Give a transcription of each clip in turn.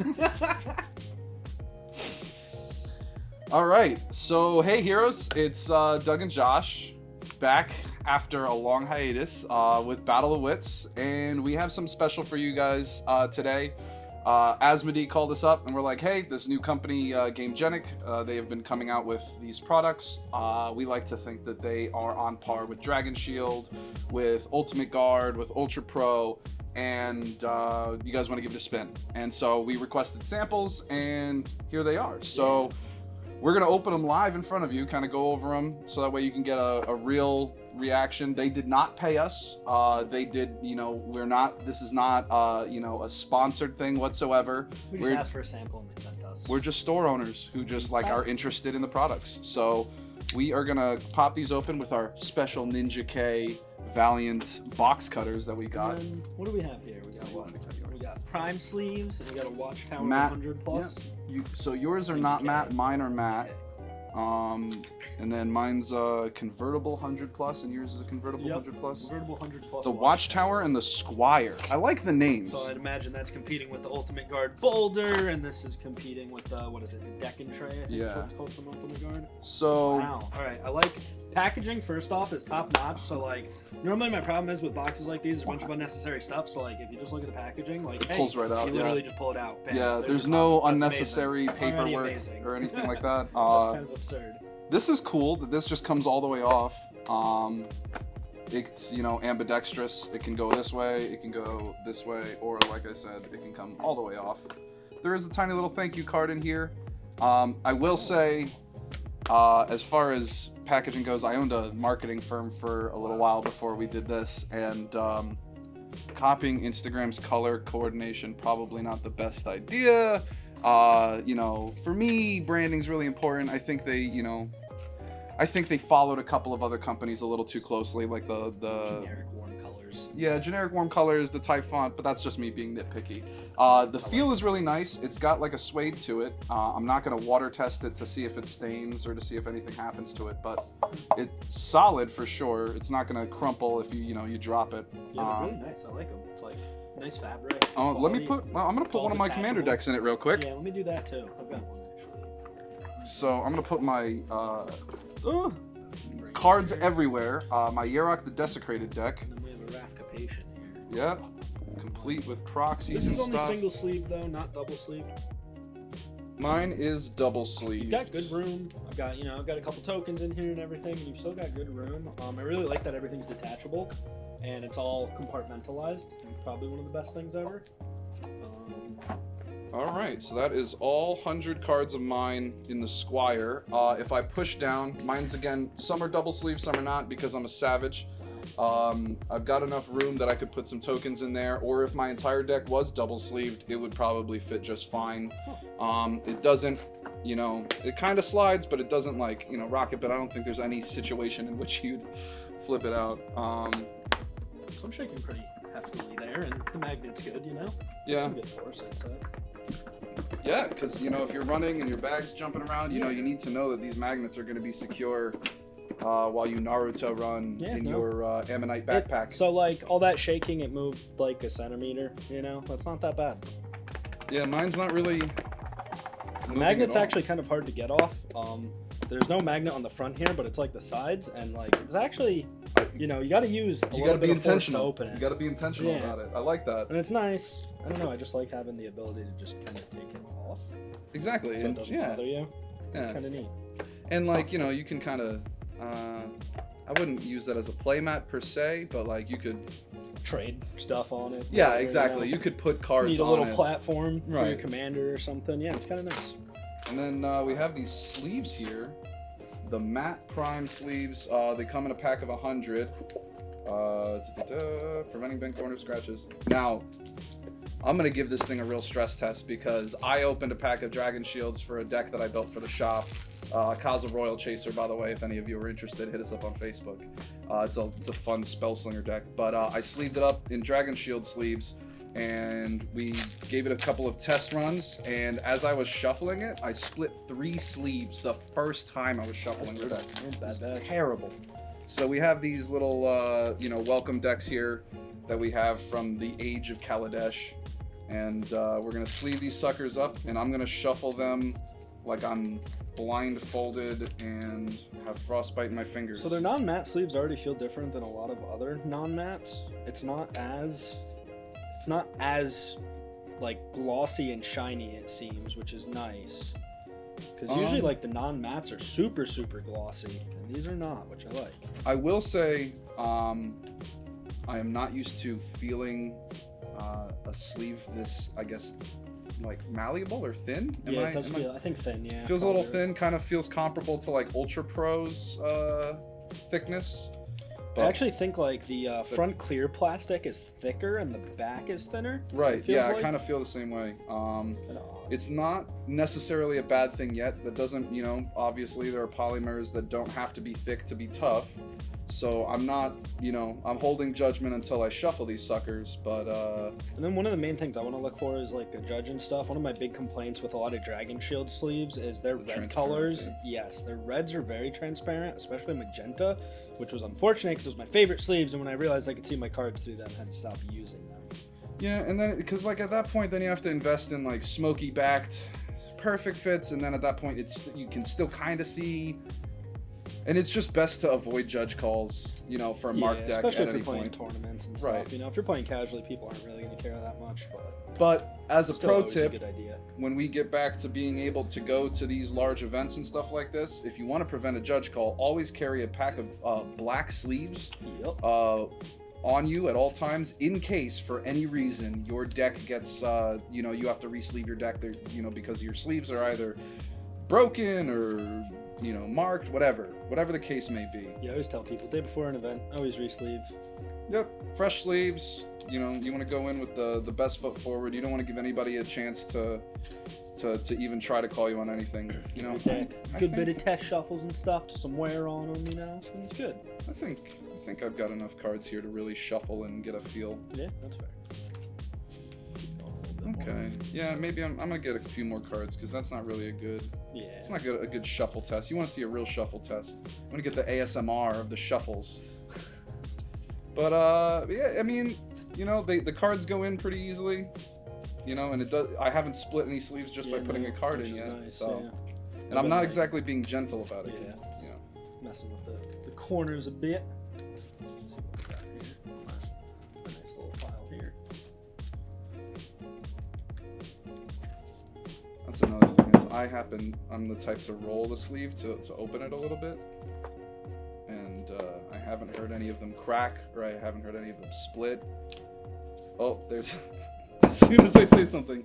Yes. All right. So, hey, heroes. It's Doug and Josh back after a long hiatus with Battle of Wits. And we have some special for you guys today. Asmodee called us up and we're like, hey, this new company, Gamegenics, they have been coming out with these products. We like to think that they are on par with Dragon Shield, with Ultimate Guard, with Ultra Pro, and you guys want to give it a spin. And so we requested samples, and here they are. So we're going to open them live in front of you, kind of go over them, so that way you can get a real reaction. They did not pay us. They did, this is not, a sponsored thing whatsoever. We just asked for a sample and they sent us. We're just store owners who just are interested in the products. So we are gonna pop these open with our special Ninja K Valiant box cutters that we got. And what do we have here? We got what? We got prime sleeves and we got a Watchtower Matte, 100 plus. Yeah. So yours are not matte, mine are matte. And then mine's a convertible 100 plus, and yours is a convertible 100 plus. Convertible 100 plus. The Watchtower and the Squire. I like the names. So I'd imagine that's competing with the Ultimate Guard Boulder, and this is competing with the deck and tray. I think is what it's called from Ultimate Guard. So. Wow. All right. I like packaging. First off, is top notch. So normally my problem is with boxes like these, there's a bunch of unnecessary stuff. So if you just look at the packaging, it pulls right out. You literally just pull it out. Bam, yeah. There's no unnecessary paperwork or anything like that. That's kind of absurd. This is cool that this just comes all the way off. It's, ambidextrous. It can go this way, it can go this way, or like I said, it can come all the way off. There is a tiny little thank you card in here. I will say, as far as packaging goes, I owned a marketing firm for a little while before we did this, and copying Instagram's color coordination, probably not the best idea. For me, branding's really important. I think they followed a couple of other companies a little too closely, like the generic warm colors. Yeah, generic warm colors, the type font, but that's just me being nitpicky. The feel is really nice. It's got like a suede to it. I'm not gonna water test it to see if it stains or to see if anything happens to it, but it's solid for sure. It's not gonna crumple if you drop it. Yeah, they're really nice. I like them. It's like nice fabric. I'm gonna put one of my commander decks in it real quick. Yeah, let me do that too. I've got one actually. So I'm gonna put my cards everywhere. My Yarok the Desecrated deck. And then we have a Rafcapation here. Yeah, complete with proxies and stuff. This is only single sleeve though, not double sleeve. Mine is double sleeve. You've got good room. I've got a couple tokens in here and everything, and you've still got good room. I really like that everything's detachable and it's all compartmentalized. Probably one of the best things ever. All right, so that is all 100 cards of mine in the Squire. If I push down, mine's again, some are double sleeve, some are not because I'm a savage. I've got enough room that I could put some tokens in there, or if my entire deck was double sleeved, it would probably fit just fine. It doesn't, it kind of slides, but it doesn't rock it, but I don't think there's any situation in which you'd flip it out. I'm shaking pretty heftily there, and the magnet's good, Yeah. Some good force, I'd say. Yeah, because, if you're running and your bag's jumping around, you need to know that these magnets are going to be secure while you Naruto run in your Ammonite backpack. So, all that shaking, it moved like a centimeter, That's not that bad. Yeah, mine's not really The magnet's actually kind of hard to get off. There's no magnet on the front here, but it's the sides, and it's actually, you got to use a little bit of force to open it. You got to be intentional about it. I like that. And it's nice. I don't know. I just like having the ability to just kind of take it off. Exactly. So it doesn't bother you. Yeah. Kind of neat. And you can kind of, I wouldn't use that as a playmat per se, but you could trade stuff on it. Yeah, exactly. You could put cards on it. Need a little platform for your commander or something. Yeah, it's kind of nice. And then we have these sleeves here, the matte prime sleeves. They come in a pack of 100. Preventing bent corner scratches. Now, I'm gonna give this thing a real stress test because I opened a pack of Dragon Shields for a deck that I built for the shop. Kaza Royal Chaser, by the way, if any of you are interested, hit us up on Facebook. It's a fun Spellslinger deck, but I sleeved it up in Dragon Shield sleeves, and we gave it a couple of test runs, and as I was shuffling it, I split 3 sleeves the first time I was shuffling the deck. Terrible. So we have these little, welcome decks here that we have from the Age of Kaladesh. And we're gonna sleeve these suckers up, and I'm gonna shuffle them like I'm blindfolded and have frostbite in my fingers. So their non-matte sleeves already feel different than a lot of other non-mattes. It's not as like glossy and shiny, it seems, which is nice. Because usually like the non-mattes are super glossy, and these are not, which I like. I will say, I am not used to feeling a sleeve this, I guess, like malleable or thin. Yeah, it does feel. I think thin. Yeah, feels a little thin. Kind of feels comparable to like Ultra Pro's thickness. But I actually think like the front clear plastic is thicker and the back is thinner. Right. Yeah, like. I kind of feel the same way. It's not necessarily a bad thing yet. That doesn't, you know, obviously there are polymers that don't have to be thick to be tough. So I'm not, you know, I'm holding judgment until I shuffle these suckers, but And then one of the main things I want to look for is like a judge and stuff. One of my big complaints with a lot of Dragon Shield sleeves is their red colors. Yes, their reds are very transparent, especially magenta, which was unfortunate because it was my favorite sleeves, and when I realized I could see my cards through them, I had to stop using them. Yeah, and then, because like at that point, then you have to invest in like smoky backed perfect fits, and then at that point, you can still kind of see. And it's just best to avoid judge calls, you know, for a marked deck especially at if any you're playing point. Tournaments and stuff. Right. You know, if you're playing casually, people aren't really going to care that much. But as a pro tip, a good idea. When we get back to being able to go to these large events and stuff like this, if you want to prevent a judge call, always carry a pack of black sleeves on you at all times, in case for any reason your deck gets, you know, you have to re-sleeve your deck, you know, because your sleeves are either broken or, you know, marked, whatever the case may be. Yeah, I always tell people, day before an event, always re-sleeve. Yep, fresh sleeves. You know, you want to go in with the best foot forward. You don't want to give anybody a chance to even try to call you on anything. You know, good bit of test shuffles and stuff, just some wear on them. You know, so it's good. I think I've got enough cards here to really shuffle and get a feel. Yeah, that's fair. Okay. Yeah, maybe I'm gonna get a few more cards because that's not really a good. Yeah. It's not a good shuffle test. You want to see a real shuffle test. I'm gonna get the ASMR of the shuffles. But yeah, I mean, you know, the cards go in pretty easily. You know, and it does. I haven't split any sleeves just by putting a card in yet. Nice, so, and I'm not exactly being gentle about it. Yeah. Messing with the corners a bit. Let's see what we got here. A nice little file here. That's another thing is I'm the type to roll the sleeve to open it a little bit, and I haven't heard any of them crack, or I haven't heard any of them split. Oh, there's as soon as I say something,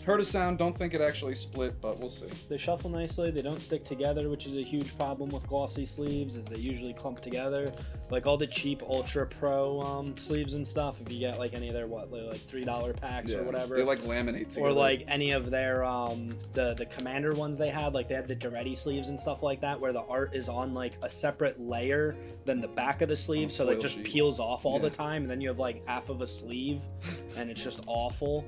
heard a sound, don't think it actually split, but we'll see. They shuffle nicely, they don't stick together, which is a huge problem with glossy sleeves, is they usually clump together. Like all the cheap Ultra Pro sleeves and stuff, if you get like any of their like $3 packs or whatever. They like laminate together. Or like any of their the Commander ones they had, like they had the Duretti sleeves and stuff like that, where the art is on like a separate layer than the back of the sleeve, so that just peels off all the time, and then you have like half of a sleeve, and it's just awful.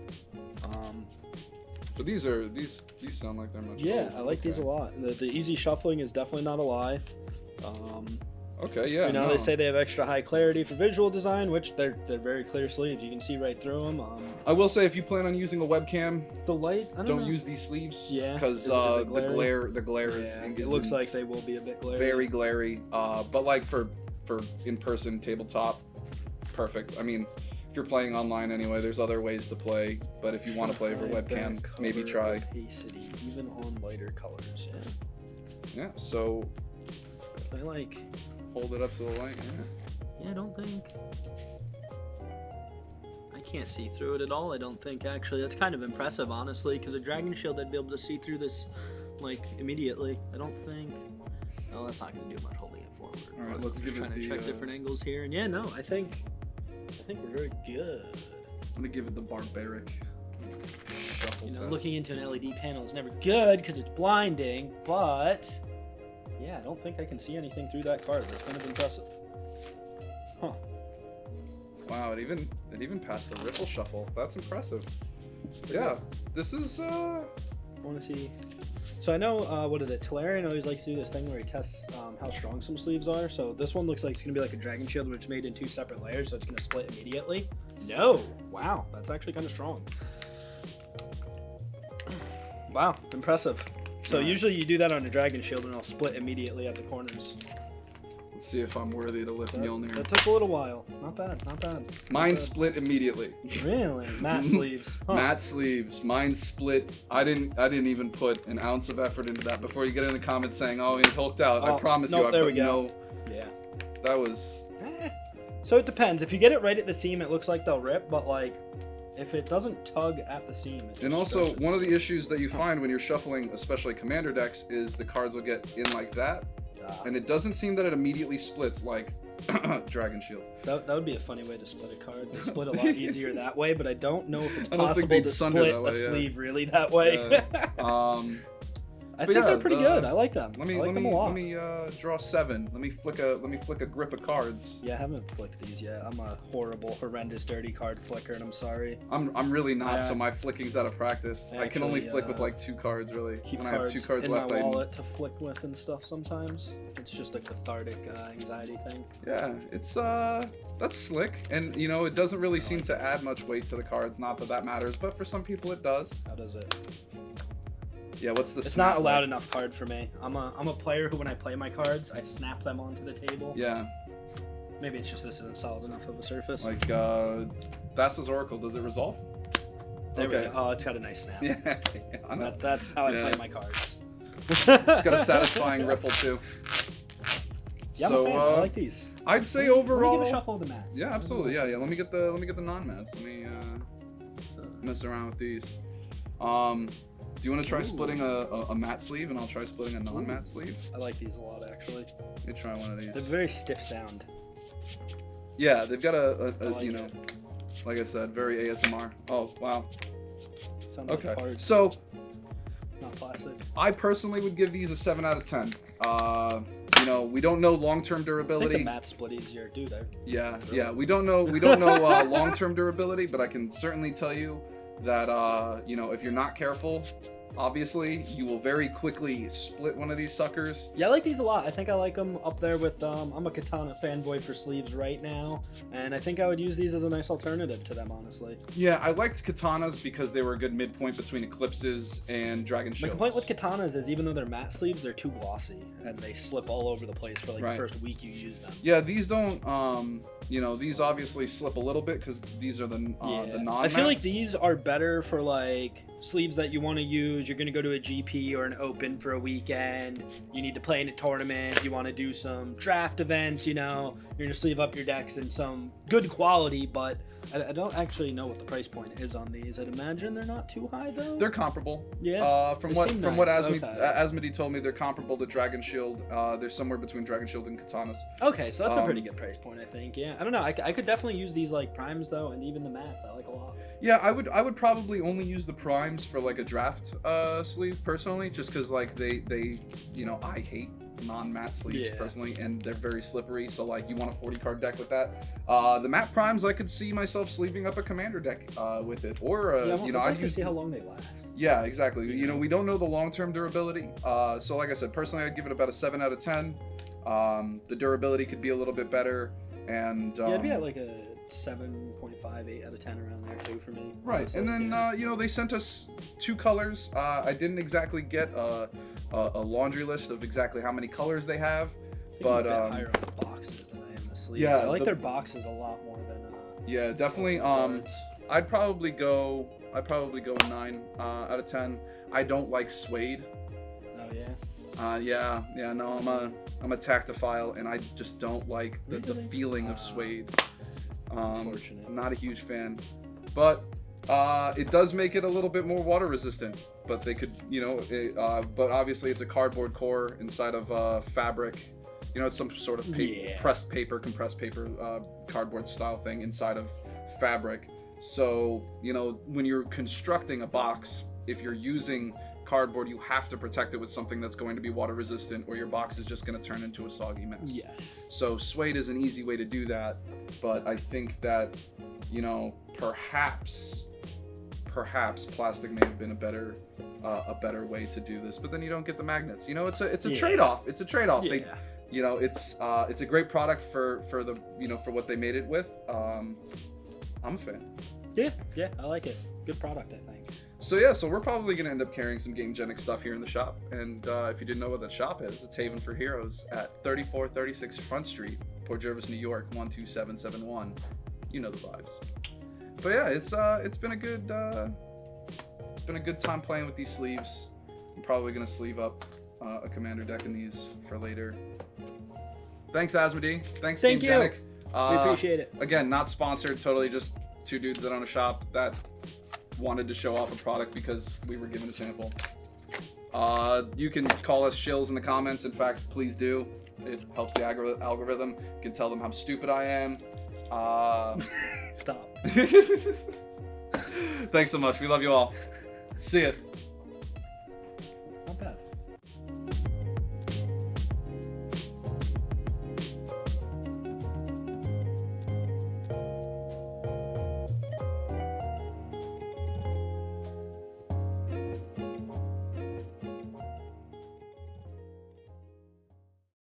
But these sound like they're much. Yeah, I like these a lot. The easy shuffling is definitely not a lie. Okay, yeah. You know, they say they have extra high clarity for visual design, which they're very clear sleeves. You can see right through them. I will say, if you plan on using a webcam, the light, don't use these sleeves. Yeah, because the glare is. It looks like they will be a bit glary. Very glary. But like for in-person tabletop, perfect. I mean, if you're playing online anyway, there's other ways to play. But if you want to play over webcam, maybe try. Opacity, even on lighter colors. Yeah. So. I like. Hold it up to the light. Yeah. I don't think. I can't see through it at all. I don't think actually. That's kind of impressive, honestly, because a Dragon Shield, I'd be able to see through this, like immediately. I don't think. No, that's not going to do much holding it forward. All right, let's give it trying to check different angles here, and yeah, no, I think we're very good. I'm gonna give it the barbaric shuffle test. Looking into an LED panel is never good because it's blinding, but yeah, I don't think I can see anything through that card. That's kind of impressive. Huh. Wow, it even passed the riffle shuffle. That's impressive. Yeah, this is I want to see. So I know, what is it? Talarian always likes to do this thing where he tests how strong some sleeves are. So this one looks like it's going to be like a Dragon Shield, which is made in 2 separate layers, so it's going to split immediately. No! Wow, that's actually kind of strong. Wow, impressive. So usually you do that on a Dragon Shield and it'll split immediately at the corners. Let's see if I'm worthy to lift Mjolnir. That took a little while. Not bad, not bad. Mine split immediately. Really? Matte sleeves. Huh. Matte sleeves. Mine split. I didn't even put an ounce of effort into that before you get in the comments saying, "Oh, he's hulked out." I promise you, I there put we go. no. Yeah. That was. So it depends. If you get it right at the seam, it looks like they'll rip, but like if it doesn't tug at the seam, it just And also, stretches. one of the issues that you find when you're shuffling, especially commander decks, is the cards will get in like that. And it doesn't seem that it immediately splits like Dragon Shield. That would be a funny way to split a card. They split a lot easier that way, but I don't know if it's I don't think possible they'd to sunder split that way, a yeah. sleeve really that way. I think they're pretty good. I like them. Let me I like them a lot. let me draw 7. Let me flick a grip of cards. Yeah, I haven't flicked these yet. I'm a horrible, horrendous, dirty card flicker, and I'm sorry. I'm really not, so my flicking's out of practice. I can only actually, flick with like 2 cards really. Keep When I have 2 cards in left, my wallet to flick with and stuff sometimes. It's just a cathartic anxiety thing. Yeah, it's that's slick, and you know it doesn't really seem to add much weight to the cards. Not that that matters, but for some people it does. How does it? Yeah, what's the? It's not a loud enough card for me. I'm a player who, when I play my cards, I snap them onto the table. Yeah. Maybe it's just this isn't solid enough of a surface. Like Thassa's Oracle, does it resolve? There we go. Oh, it's got a nice snap. Yeah, I know. That's how I play my cards. It's got a satisfying riffle too. Yeah, so, I'm a fan. I like these. I'd say overall. Let me give a shuffle of the mats. Yeah, absolutely. Yeah. Let me get the non-mats. Let me mess around with these. Do you want to try splitting a matte sleeve, and I'll try splitting a non-matte sleeve? I like these a lot, actually. Let me try one of these. They're very stiff sound. Yeah, they've got a like you know, it. like I said, very ASMR. Oh wow. Sound Okay. like cards, So not plastic. I personally would give these a 7 out of 10. You know, we don't know long-term I think durability. the mats split easier, dude. Yeah, we don't know long-term durability, but I can certainly tell you that you know, if you're not careful, obviously you will very quickly split one of these suckers. Yeah, I like these a lot. I think I like them up there with I'm a Katana fanboy for sleeves right now, and I think I would use these as a nice alternative to them, honestly. Yeah, I liked katanas because they were a good midpoint between eclipses and dragon shields. My complaint with katanas is even though they're matte sleeves, they're too glossy and they slip all over the place for like the first week you use them. Yeah, these don't you know, these obviously slip a little bit because these are the non-mattes. I feel like these are better for like sleeves that you want to use. You're going to go to a GP or an open for a weekend. You need to play in a tournament. You want to do some draft events, you know. You're going to sleeve up your decks in some good quality, but I don't actually know what the price point is on these. I'd imagine they're not too high, though. They're comparable. Yeah. From what Asmodee told me, they're comparable to Dragon Shield. They're somewhere between Dragon Shield and Katanas. Okay, so that's a pretty good price point, I think. Yeah. I don't know. I could definitely use these like primes though, and even the mats. I like a lot. Yeah, I would probably only use the primes for like a draft sleeve personally, just because like they you know, I hate non-matte sleeves personally, and they're very slippery, so like you want a 40 card deck with that. The matte primes, I could see myself sleeving up a commander deck with it, or you know, I'd see how long they last. Yeah, exactly. You know, we don't know the long-term durability, so like I said, personally I'd give it about a 7 out of 10. The durability could be a little bit better, and yeah, it'd be at like a 7.5, 8 out of 10 around there too for me. Right, honestly. And then you know, they sent us 2 colors. I didn't exactly get a laundry list of exactly how many colors they have, but I'm a bit higher on the boxes than I am the sleeves. Yeah, I like their boxes a lot more than yeah, definitely. I'd probably go 9 out of 10. I don't like suede. Oh yeah. Yeah. No, I'm a tactophile, and I just don't like the feeling of suede. Unfortunate. I'm not a huge fan, but it does make it a little bit more water resistant. But they could, you know, but obviously it's a cardboard core inside of fabric. You know, it's some sort of compressed paper, cardboard style thing inside of fabric. So, you know, when you're constructing a box, if you're using cardboard, you have to protect it with something that's going to be water resistant, or your box is just going to turn into a soggy mess. Yes. So suede is an easy way to do that, but I think that, you know, perhaps perhaps plastic may have been a better way to do this, but then you don't get the magnets. You know, it's a trade-off. It's a trade-off. Yeah. It's a great product for the for what they made it with. I'm a fan. Yeah, I like it. Good product, I think. So we're probably gonna end up carrying some Gamegenics stuff here in the shop. And if you didn't know what that shop is, it's Haven for Heroes at 3436 Front Street, Port Jervis, New York 12771. You know the vibes. But yeah, it's been a good time playing with these sleeves. I'm probably gonna sleeve up a commander deck in these for later. Thanks, Asmodee. Thanks, Thank you. Gamegenic. We appreciate it. Again, not sponsored. Totally just two dudes that own a shop that wanted to show off a product because we were given a sample. You can call us shills in the comments. In fact, please do. It helps the algorithm. You can tell them how stupid I am. Stop. Thanks so much. We love you all. See ya.